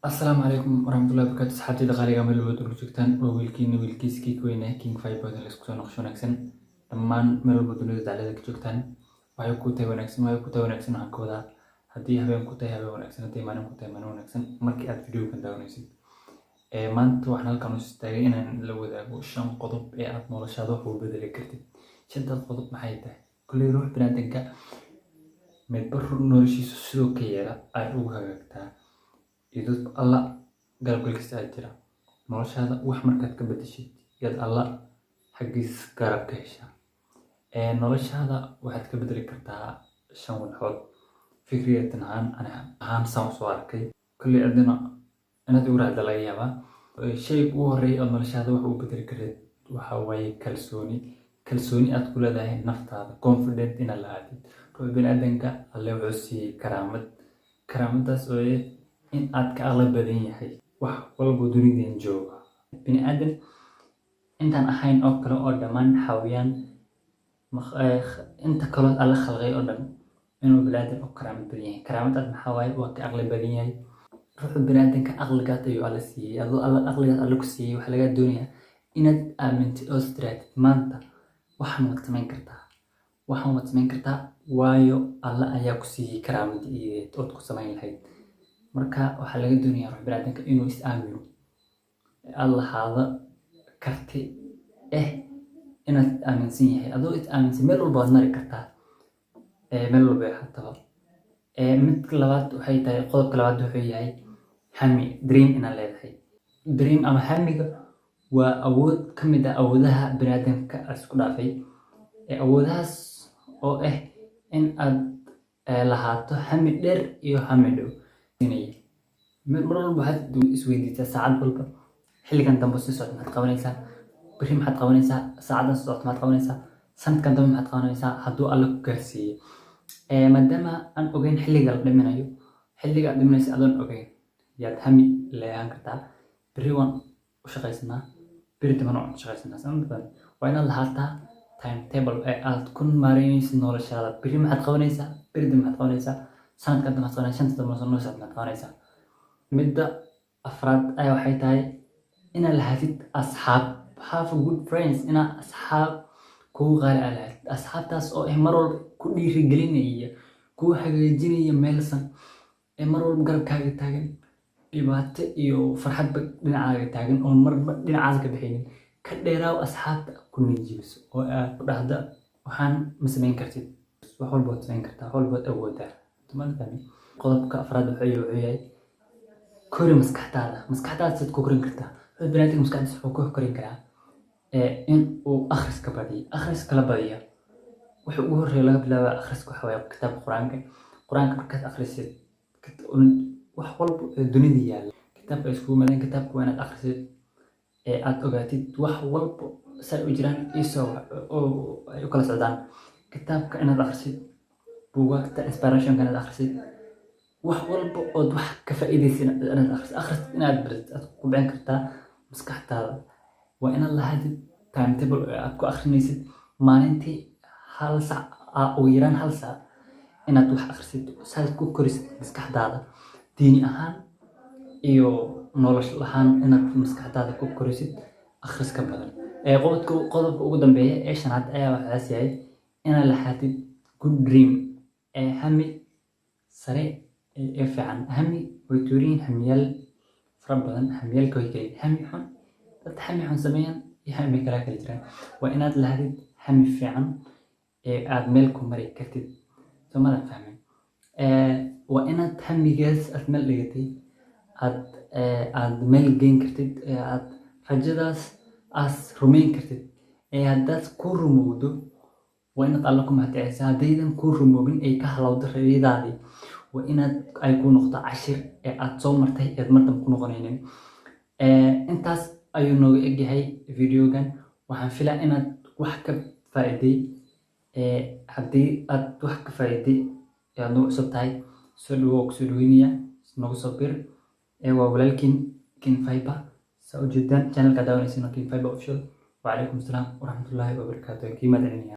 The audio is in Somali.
السلام عليكم ورحمة الله وبركاته. صحابتي dhaqaaliga meel walba dul joogtaan waa wiilkiiskii weyne King Fiber la isku soo noqosho wanaagsan dhammaan meel walba dunida dacalada ka joogtaan waxay ku tahay wanaagsan waxaan ka wadaa haddii habeen ku tahay habeen wanaagsan haddii maalin ku tahay maalin wanaagsan markii aad videogan daawanaysid maanta waxaan halkan u istaagay inaan la wadaago 5 qodob ee aad noloshaada wax u bedeli kartid. 5 qodob maxay tahay kulli ruux bini'aadanka midba noloshiisa sidoo ka yeela ay ugu hagaagtaa idoo Allah galgalkiisa ay jira noloshaada wax markaad ka bedeshid yad Allah xaqiis garab ka hesha noloshaada waxaad ka bedeli kartaa 5 walxood fikriyatan aan soo arkay kulli adina inaad u raacdo laga yaabaa shay ugu horeeya oo noloshaada wax u bedeli kartid waxa waaye kalsooni aad ku leedahay naftaada confident in la aadid ruux bini'aadanka alle wuxuu siiyay karaamadaas oo in aad ka aqal badan yahay wax walba dunideen jooga bini'aadan intaan ahayn oo kale oo dhamaan xawiyaan inta kale alla khalqay oo dhan inuu bini'aadan oo karaamad badan yahay karaamadaas maxaa waaye waa ka aqal badan yahay ruux bini'aadanka aqligaad ayuu alla siiyay adoo alla aqligaad alla ku siiyay waxa laga doonayaa inaad aamintid oo istiraatid maanta waxaan wad samayn kartaa waayo alla ayaa ku siiyay karaamad iyo ood ku samayn lahayd marka waxa laga doonayaa ruux bini'aadanka inuu is aamino Allah hada karti inaad aaminsan yahay adoo is aaminsan meel walba waad mari kartaa meel walba hataa mid labaad waxay tahay qodobka labaad wuxuu yahay hami dream inaad leedahay dream ama hamiga waa awood ka mid ah awoodaha bini'aadanka isku dhaafay awoodahaas oo in aad lahaato hami dheer iyo hami dhow mar walba waxaad isweydiisaa saacad walba xilligan dambe si socod maxaad qabanaysaa bari maxaad qabanaysaa saacadan si socod maxaad qabanaysaa sanadkan dambe maxaad qabanaysaa hadduu alla ku gaarsiiyey maadaama aan ogeyn xilliga la dhiminayo xilliga aad dhiminaysa adoon ogeyn yaad hami leeyahan kartaa bari waan u shaqaysanaa bari dambe waan u shaqaysanaa sanadkan waa inaad lahaataa timetable aad ku maareynaysid noloshaada bari maxaad qabanaysaa bari dambe maxaad qabanaysaa sanadkan dambe maxaad qabanaysaa shanta dambe noloshaada maxaad qabanaysaa midda afraad ayaa waxay tahay inaad lahaatid asxaab have a good friends inaad asxaab kugu qaali aad lahaatid asxaabtaas oo mar walba ku dhiirigelinaya kugu hagaajinaya meelsan mar walba garabkaaga taagan dhibaato iyo farxadba dhinacaaga taagan oo marba dhinacaas ka bixinin ka dheeraaw asxaabta ku nijibiso oo aad ku dhahda waxaan ma samayn kartid wax walba waad samayn kartaa wax walba waad awoodaa qodobka afraad wuxuu yahay kori maskaxdaada sid ku korin kartaa ruux bini'aadanka maskaxdiisa wuxuu ku korin karaa in uu akhriska la badiyo wuxuu ugu horreeya laga bilaaba akhriska waxa waaye kitaabka qur-aanka markaad akhrisid wax walba dunida yaalla kitaabka ay iskugu madaan kitaabka waa inaad akhrisid aad ogaatid wax walba say u jiraan isoo ay u kala socdaan kitaabka inaad akhrisid buugaagta inspirationka inaad akhrisid wax walba oo wax ka faa'iideysan inaad akhrisid inaad barid aad ku bixin kartaa maskaxdaada waa inaad lahaatid timetable aad ku akhrinaysid maalintii hal saac ugu yaraan hal saac inaad wax akhrisid saad ku korisid maskaxdaada diini ahaan iyo nolosha ahaan inaad maskaxdaada ku korisid akhriska badan qodobka ugu dambeeya ee shanaad ayaa waxaas yahay inaad lahaatid good dream hami sare fiican hami way tuuriin hamiyaal fara badan hamiyaalka way kale hami xun dad hami xun sameeyaan iyo hami kala jiraan waa inaad lahaatid hami fiican aad meel ku mari kartid soomada fahmin waa inaad hamigaas aad meel dhigatay aad meel geyn kartid aad rajadaas aad rumayn kartid haddaad ku rumowdo waa inaad alla ku mahadcelisaa haddaydan ku rumoobin ay ka halowdo rayadaadii waa inaad ay ku noqdo cashir aad soo martay eed mardan ku noqonaynin intaas ayuu nooga egyahay videogan waxaan filaa inaad wax ka faa'iiday haddii aad wax ka faa'iiday aad nagu cusub tahay soo dhawow kusoo dhaweynaya nagu soo bir waa walaalkiin King Fiber saa ujeedaan channelka daawanaysiin King Fiber official وعليكم السلام ورحمة الله وبركاته كيما دعيني